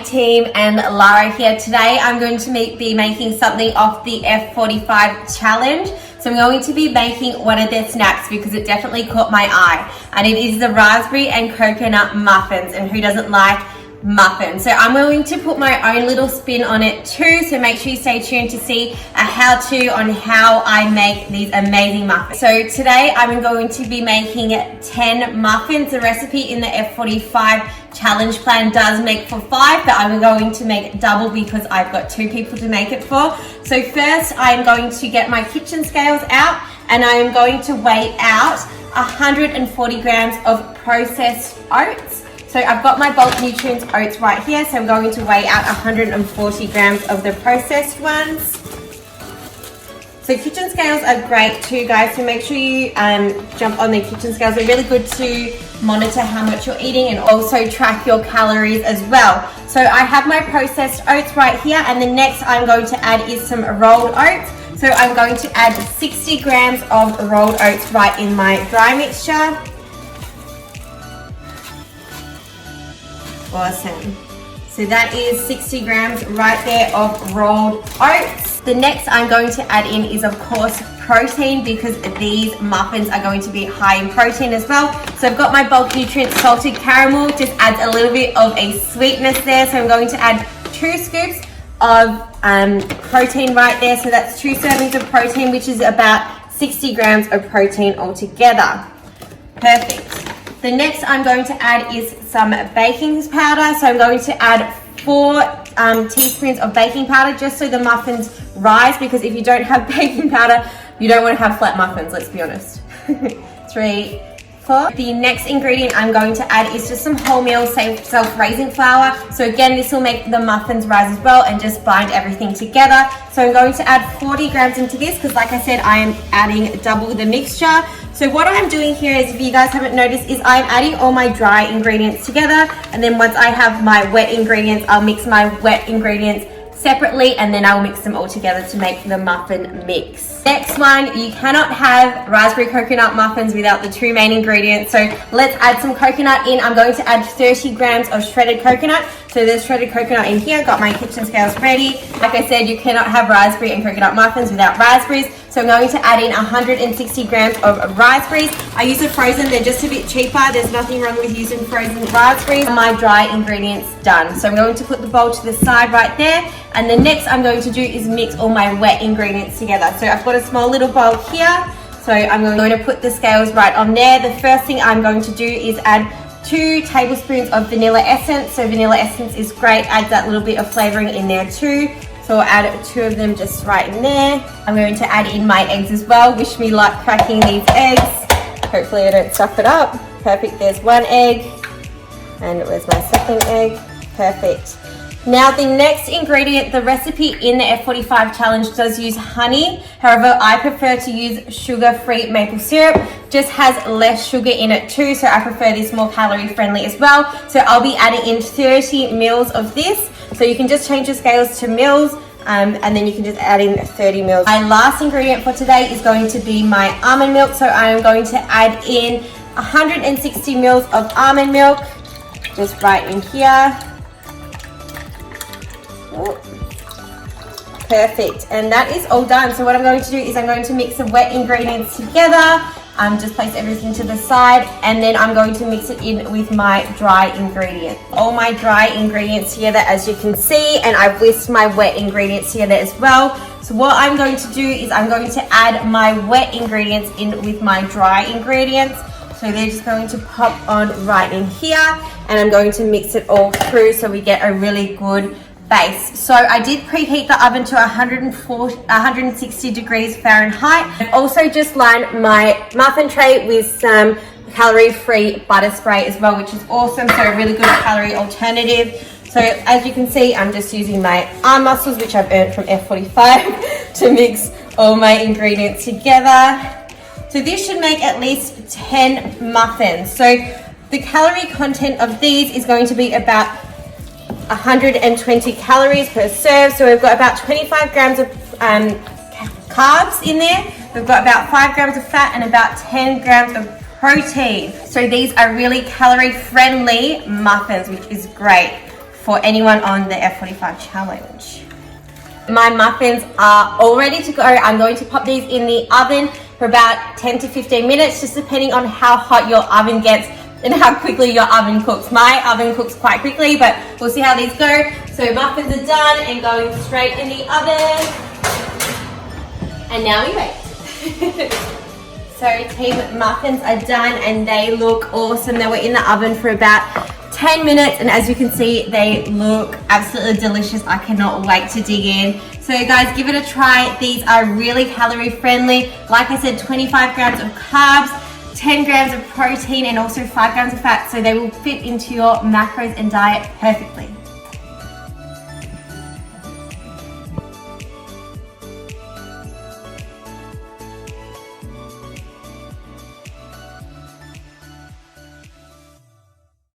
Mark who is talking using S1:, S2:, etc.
S1: Team and Lara here. Today I'm going to be making something off the F45 Challenge. So I'm going to be making one of their snacks because it definitely caught my eye, and it is the raspberry and coconut muffins, and who doesn't like muffins? So I'm going to put my own little spin on it too, so make sure you stay tuned to see a how-to on how I make these amazing muffins. So today I'm going to be making 10 muffins. The recipe in the F45 challenge plan does make for 5, but I'm going to make double because I've got 2 people to make it for. So first I'm going to get my kitchen scales out, and I am going to weigh out 140 grams of processed oats. So I've got my bulk nutrients oats right here, so I'm going to weigh out 140 grams of the processed ones. So kitchen scales are great too, guys, so make sure you jump on the kitchen scales. They're really good to monitor how much you're eating and also track your calories as well. So I have my processed oats right here, and the next I'm going to add is some rolled oats. So I'm going to add 60 grams of rolled oats right in my dry mixture. Awesome. So that is 60 grams right there of rolled oats. The next I'm going to add in is, of course, protein, because these muffins are going to be high in protein as well. So I've got my bulk nutrients salted caramel, just adds a little bit of a sweetness there. So I'm going to add 2 scoops of protein right there. So that's 2 servings of protein, which is about 60 grams of protein altogether. Perfect. The next I'm going to add is some baking powder. So I'm going to add 4 teaspoons of baking powder, just so the muffins rise, because if you don't have baking powder, you don't want to have flat muffins, let's be honest. 3, 4. The next ingredient I'm going to add is just some wholemeal self-raising flour. So again, this will make the muffins rise as well and just bind everything together. So I'm going to add 40 grams into this because, like I said, I am adding double the mixture. So what I'm doing here is, if you guys haven't noticed, is I'm adding all my dry ingredients together, and then once I have my wet ingredients, I'll mix my wet ingredients separately, and then I'll mix them all together to make the muffin mix. Next one, you cannot have raspberry coconut muffins without the 2 main ingredients. So let's add some coconut in. I'm going to add 30 grams of shredded coconut. So there's shredded coconut in here. Got my kitchen scales ready. Like I said, you cannot have raspberry and coconut muffins without raspberries. So I'm going to add in 160 grams of raspberries. I use the frozen, they're just a bit cheaper. There's nothing wrong with using frozen raspberries. My dry ingredients done. So I'm going to put the bowl to the side right there. And the next I'm going to do is mix all my wet ingredients together. So I've got a small little bowl here. So I'm going to put the scales right on there. The first thing I'm going to do is add 2 tablespoons of vanilla essence. So vanilla essence is great, adds that little bit of flavoring in there too. So I'll add 2 of them just right in there. I'm going to add in my eggs as well. Wish me luck cracking these eggs. Hopefully I don't stuff it up. Perfect, there's 1 egg. And where's my second egg? Perfect. Now the next ingredient, the recipe in the F45 challenge does use honey. However, I prefer to use sugar-free maple syrup. Just has less sugar in it too, so I prefer this more calorie friendly as well. So I'll be adding in 30 mils of this. So you can just change your scales to mils, and then you can just add in 30 mils. My last ingredient for today is going to be my almond milk. So I am going to add in 160 mils of almond milk, just right in here. Perfect, and that is all done. So what I'm going to do is I'm going to mix the wet ingredients together. Just place everything to the side, and then I'm going to mix it in with my dry ingredients. All my dry ingredients together, as you can see, and I've whisked my wet ingredients together as well. So what I'm going to do is I'm going to add my wet ingredients in with my dry ingredients. So they're just going to pop on right in here, and I'm going to mix it all through so we get a really good base. So I did preheat the oven to 160 degrees Fahrenheit. I've also just lined my muffin tray with some calorie-free butter spray as well, which is awesome. So a really good calorie alternative. So as you can see, I'm just using my arm muscles, which I've earned from F45, to mix all my ingredients together. So this should make at least 10 muffins. So the calorie content of these is going to be about 120 calories per serve. So we've got about 25 grams of carbs in there. We've got about 5 grams of fat and about 10 grams of protein. So these are really calorie friendly muffins, which is great for anyone on the F45 challenge. My muffins are all ready to go. I'm going to pop these in the oven for about 10 to 15 minutes, just depending on how hot your oven gets and how quickly your oven cooks. My oven cooks quite quickly, but we'll see how these go. So muffins are done and going straight in the oven. And now we wait. So team muffins are done and they look awesome. They were in the oven for about 10 minutes and as you can see, they look absolutely delicious. I cannot wait to dig in. So guys, give it a try. These are really calorie friendly. Like I said, 25 grams of carbs, 10 grams of protein and also 5 grams of fat. So they will fit into your macros and diet perfectly.